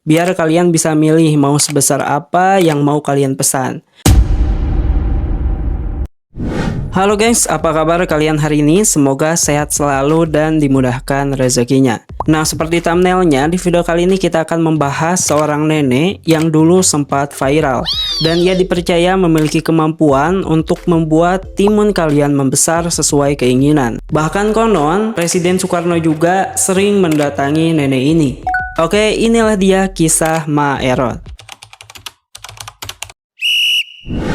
biar kalian bisa milih mau sebesar apa yang mau kalian pesan. Halo guys, apa kabar kalian hari ini? Semoga sehat selalu dan dimudahkan rezekinya. Nah, seperti thumbnailnya, di video kali ini kita akan membahas seorang nenek yang dulu sempat viral. Dan ia dipercaya memiliki kemampuan untuk membuat timun kalian membesar sesuai keinginan. Bahkan konon, Presiden Soekarno juga sering mendatangi nenek ini. Oke, inilah dia kisah Ma Erot.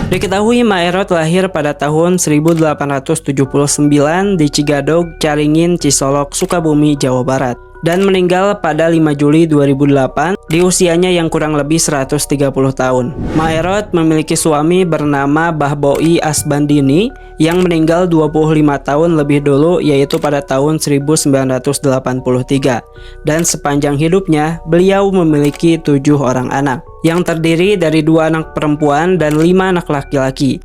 Diketahui Ma Erot lahir pada tahun 1879 di Cigadog, Caringin, Cisolok, Sukabumi, Jawa Barat, dan meninggal pada 5 Juli 2008 di usianya yang kurang lebih 130 tahun. Ma Erot memiliki suami bernama Bahboi Asbandini yang meninggal 25 tahun lebih dulu, yaitu pada tahun 1983. Dan sepanjang hidupnya, beliau memiliki 7 orang anak, yang terdiri dari 2 anak perempuan dan 5 anak laki-laki.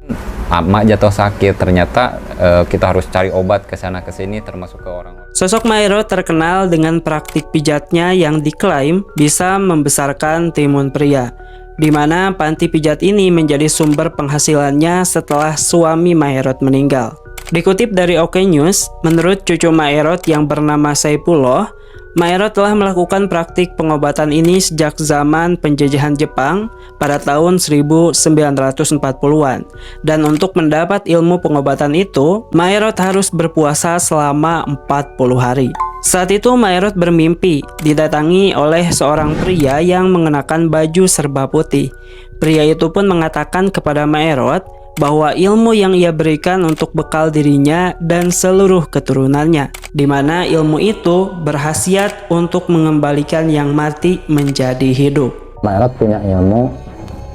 Mak jatuh sakit, ternyata kita harus cari obat ke sana ke sini, termasuk ke orang-orang. Sosok Ma Erot terkenal dengan praktik pijatnya yang diklaim bisa membesarkan timun pria, di mana panti pijat ini menjadi sumber penghasilannya setelah suami Ma Erot meninggal. Dikutip dari OK News, menurut cucu Ma Erot yang bernama Saipullah, Ma Erot telah melakukan praktik pengobatan ini sejak zaman penjajahan Jepang pada tahun 1940-an. Dan untuk mendapat ilmu pengobatan itu, Ma Erot harus berpuasa selama 40 hari. Saat itu Ma Erot bermimpi didatangi oleh seorang pria yang mengenakan baju serba putih. Pria itu pun mengatakan kepada Ma Erot bahwa ilmu yang ia berikan untuk bekal dirinya dan seluruh keturunannya, di mana ilmu itu berkhasiat untuk mengembalikan yang mati menjadi hidup. Ma Erot punya ilmu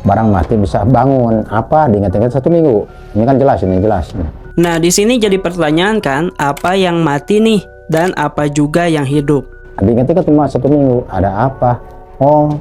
barang mati bisa bangun, apa diingat-ingat 1 minggu. Ini kan jelas, ini jelas. Nah, di sini jadi pertanyaan kan, apa yang mati nih dan apa juga yang hidup? Diingat-ingat cuma 1 minggu, ada apa? Oh,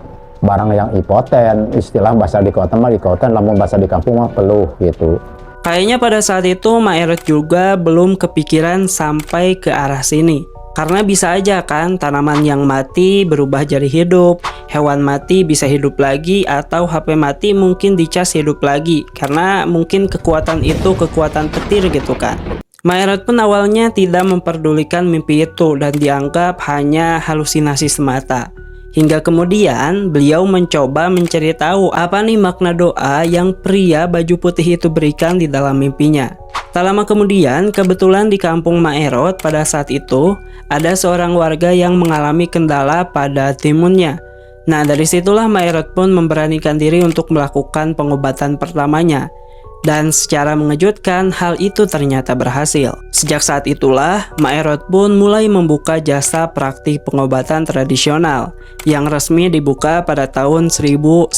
barang yang impoten, istilah bahasa di kota mah impoten, namun bahasa di kampung mah peluh gitu. Kayaknya pada saat itu Ma Erot juga belum kepikiran sampai ke arah sini. Karena bisa aja kan tanaman yang mati berubah jadi hidup, hewan mati bisa hidup lagi, atau HP mati mungkin dicas hidup lagi. Karena mungkin kekuatan itu kekuatan petir gitu kan. Ma Erot pun awalnya tidak memperdulikan mimpi itu dan dianggap hanya halusinasi semata. Hingga kemudian beliau mencoba mencari tahu apa nih makna doa yang pria baju putih itu berikan di dalam mimpinya. Tak lama kemudian, kebetulan di kampung Ma Erot pada saat itu ada seorang warga yang mengalami kendala pada timunnya. Nah, dari situlah Ma Erot pun memberanikan diri untuk melakukan pengobatan pertamanya. Dan secara mengejutkan, hal itu ternyata berhasil. Sejak saat itulah, Ma Erot pun mulai membuka jasa praktik pengobatan tradisional yang resmi dibuka pada tahun 1945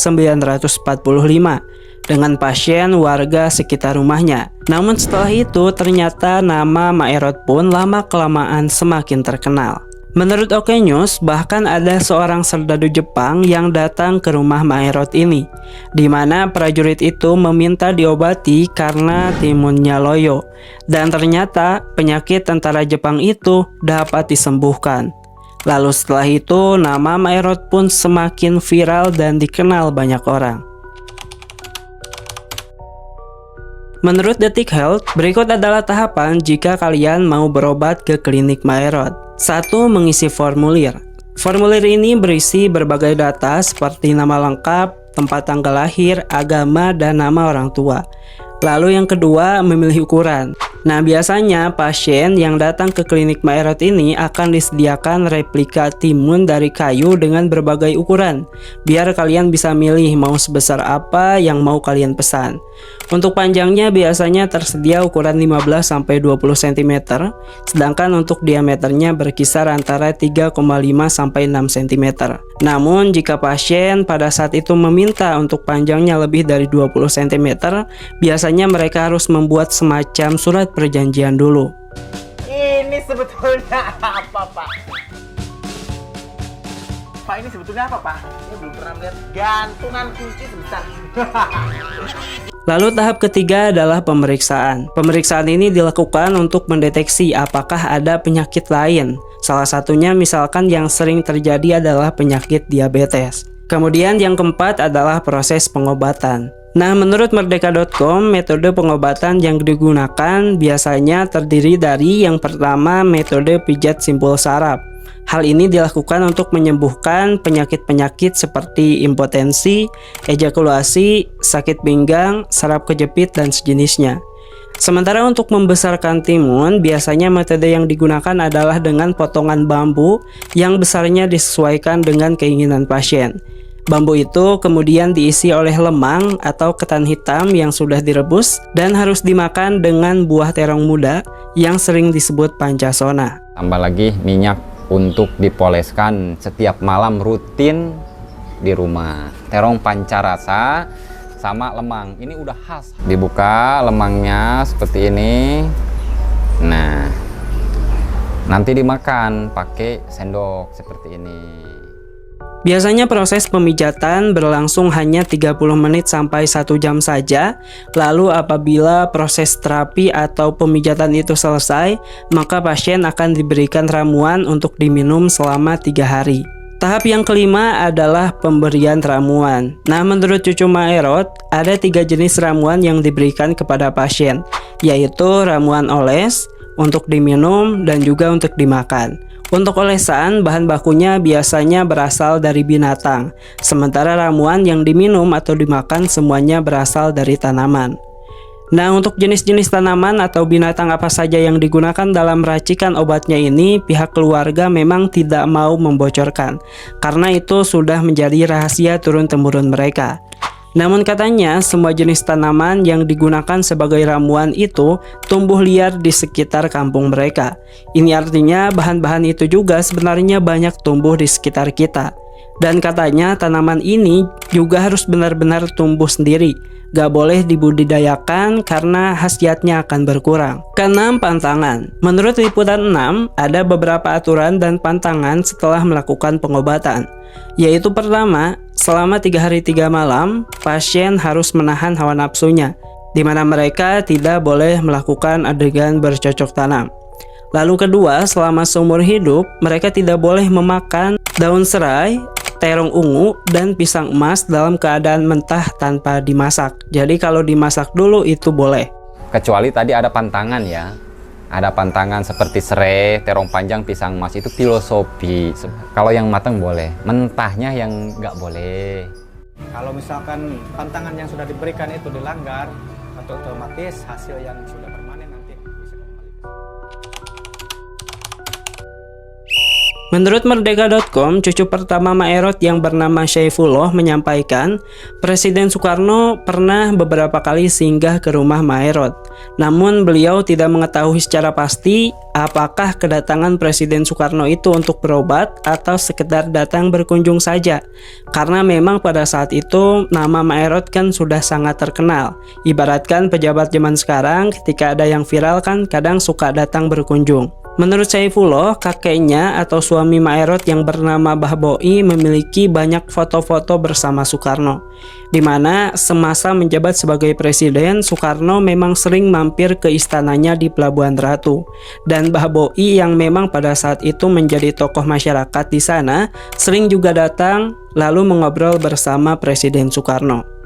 dengan pasien warga sekitar rumahnya. Namun setelah itu, ternyata nama Ma Erot pun lama-kelamaan semakin terkenal. Menurut OK News, bahkan ada seorang serdadu Jepang yang datang ke rumah Ma Erot ini, di mana prajurit itu meminta diobati karena timunnya loyo. Dan ternyata penyakit tentara Jepang itu dapat disembuhkan. Lalu setelah itu, nama Ma Erot pun semakin viral dan dikenal banyak orang. Menurut Detik Health, berikut adalah tahapan jika kalian mau berobat ke klinik Ma Erot. 1. Mengisi formulir. Formulir ini berisi berbagai data seperti nama lengkap, tempat tanggal lahir, agama, dan nama orang tua. Lalu yang kedua, memilih ukuran. Nah, biasanya pasien yang datang ke klinik Ma Erot ini akan disediakan replika timun dari kayu dengan berbagai ukuran, biar kalian bisa milih mau sebesar apa yang mau kalian pesan. Untuk panjangnya biasanya tersedia ukuran 15-20 cm, sedangkan untuk diameternya berkisar antara 3,5-6 cm. Namun jika pasien pada saat itu meminta untuk panjangnya lebih dari 20 cm, biasanya mereka harus membuat semacam surat perjanjian dulu. Ini sebetulnya apa, Pak? Pak, ini sebetulnya apa, Pak? Ini belum pernah melihat gantungan kunci sebesar. Lalu tahap ketiga adalah pemeriksaan. Pemeriksaan ini dilakukan untuk mendeteksi apakah ada penyakit lain. Salah satunya misalkan yang sering terjadi adalah penyakit diabetes. Kemudian yang keempat adalah proses pengobatan. Nah, menurut Merdeka.com, metode pengobatan yang digunakan biasanya terdiri dari yang pertama, metode pijat simpul saraf. Hal ini dilakukan untuk menyembuhkan penyakit-penyakit seperti impotensi, ejakulasi, sakit pinggang, saraf kejepit, dan sejenisnya. Sementara untuk membesarkan timun, biasanya metode yang digunakan adalah dengan potongan bambu yang besarnya disesuaikan dengan keinginan pasien. Bambu itu kemudian diisi oleh lemang atau ketan hitam yang sudah direbus dan harus dimakan dengan buah terong muda yang sering disebut pancasona. Tambah lagi minyak untuk dipoleskan setiap malam rutin di rumah. Terong pancarasa sama lemang, ini udah khas. Dibuka lemangnya seperti ini. Nah, nanti dimakan pakai sendok seperti ini. Biasanya proses pemijatan berlangsung hanya 30 menit sampai 1 jam saja. Lalu apabila proses terapi atau pemijatan itu selesai, maka pasien akan diberikan ramuan untuk diminum selama 3 hari. Tahap yang kelima adalah pemberian ramuan. Nah, menurut Cucu Maerot, ada 3 jenis ramuan yang diberikan kepada pasien, yaitu ramuan oles, untuk diminum, dan juga untuk dimakan. Untuk olesan, bahan bakunya biasanya berasal dari binatang, sementara ramuan yang diminum atau dimakan semuanya berasal dari tanaman. Nah, untuk jenis-jenis tanaman atau binatang apa saja yang digunakan dalam racikan obatnya ini, pihak keluarga memang tidak mau membocorkan, karena itu sudah menjadi rahasia turun-temurun mereka. Namun katanya semua jenis tanaman yang digunakan sebagai ramuan itu tumbuh liar di sekitar kampung mereka. Ini artinya bahan-bahan itu juga sebenarnya banyak tumbuh di sekitar kita. Dan katanya tanaman ini juga harus benar-benar tumbuh sendiri. Gak boleh dibudidayakan karena khasiatnya akan berkurang. Keenam, pantangan. Menurut Liputan 6, ada beberapa aturan dan pantangan setelah melakukan pengobatan. Yaitu pertama, selama 3 hari 3 malam, pasien harus menahan hawa nafsunya, di mana mereka tidak boleh melakukan adegan bercocok tanam. Lalu kedua, selama seumur hidup, mereka tidak boleh memakan daun serai, terong ungu, dan pisang emas dalam keadaan mentah tanpa dimasak. Jadi kalau dimasak dulu itu boleh. Kecuali tadi ada pantangan ya. Ada pantangan seperti serai, terong panjang, pisang emas, itu filosofi. Kalau yang matang boleh, mentahnya yang nggak boleh. Kalau misalkan pantangan yang sudah diberikan itu dilanggar, atau otomatis hasil yang sudah permanen nanti bisa kembali. Menurut Merdeka.com, cucu pertama Maerot yang bernama Syaifullah menyampaikan, Presiden Soekarno pernah beberapa kali singgah ke rumah Maerot. Namun beliau tidak mengetahui secara pasti apakah kedatangan Presiden Soekarno itu untuk berobat atau sekedar datang berkunjung saja. Karena memang pada saat itu nama Maerot kan sudah sangat terkenal. Ibaratkan pejabat zaman sekarang ketika ada yang viral kan kadang suka datang berkunjung. Menurut Syaifullah, kakeknya atau suami Maerot yang bernama Bah Boi memiliki banyak foto-foto bersama Soekarno, di mana semasa menjabat sebagai presiden, Soekarno memang sering mampir ke istananya di Pelabuhan Ratu. Dan Bah Boi yang memang pada saat itu menjadi tokoh masyarakat di sana, sering juga datang lalu mengobrol bersama Presiden Soekarno.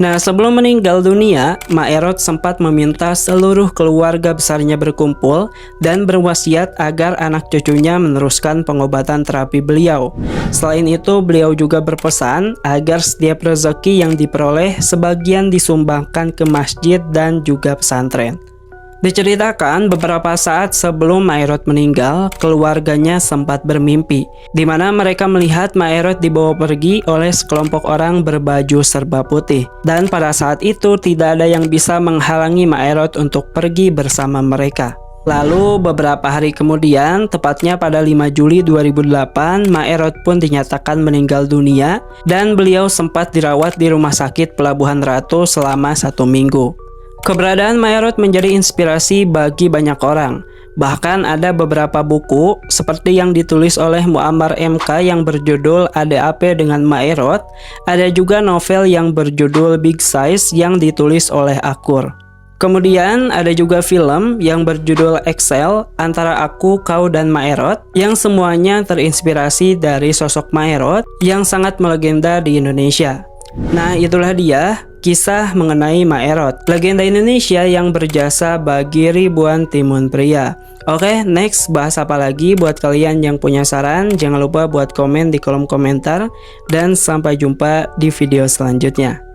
Nah, sebelum meninggal dunia, Maerot sempat meminta seluruh keluarga besarnya berkumpul dan berwasiat agar anak cucunya meneruskan pengobatan terapi beliau. Selain itu, beliau juga berpesan agar setiap rezeki yang diperoleh sebagian disumbangkan ke masjid dan juga pesantren. Diceritakan beberapa saat sebelum Maerot meninggal, keluarganya sempat bermimpi, di mana mereka melihat Maerot dibawa pergi oleh sekelompok orang berbaju serba putih. Dan pada saat itu tidak ada yang bisa menghalangi Maerot untuk pergi bersama mereka. Lalu beberapa hari kemudian, tepatnya pada 5 Juli 2008, Maerot pun dinyatakan meninggal dunia dan beliau sempat dirawat di Rumah Sakit Pelabuhan Ratu selama 1 minggu. Keberadaan Maerot menjadi inspirasi bagi banyak orang. Bahkan ada beberapa buku seperti yang ditulis oleh Muammar MK yang berjudul ADAP dengan Maerot. Ada juga novel yang berjudul Big Size yang ditulis oleh Akur. Kemudian ada juga film yang berjudul Excel antara Aku, Kau, dan Maerot yang semuanya terinspirasi dari sosok Maerot yang sangat melegenda di Indonesia. Nah, itulah dia kisah mengenai Maerot, legenda Indonesia yang berjasa bagi ribuan timun pria. Oke, next bahas apa lagi? Buat kalian yang punya saran, jangan lupa buat komen di kolom komentar. Dan sampai jumpa di video selanjutnya.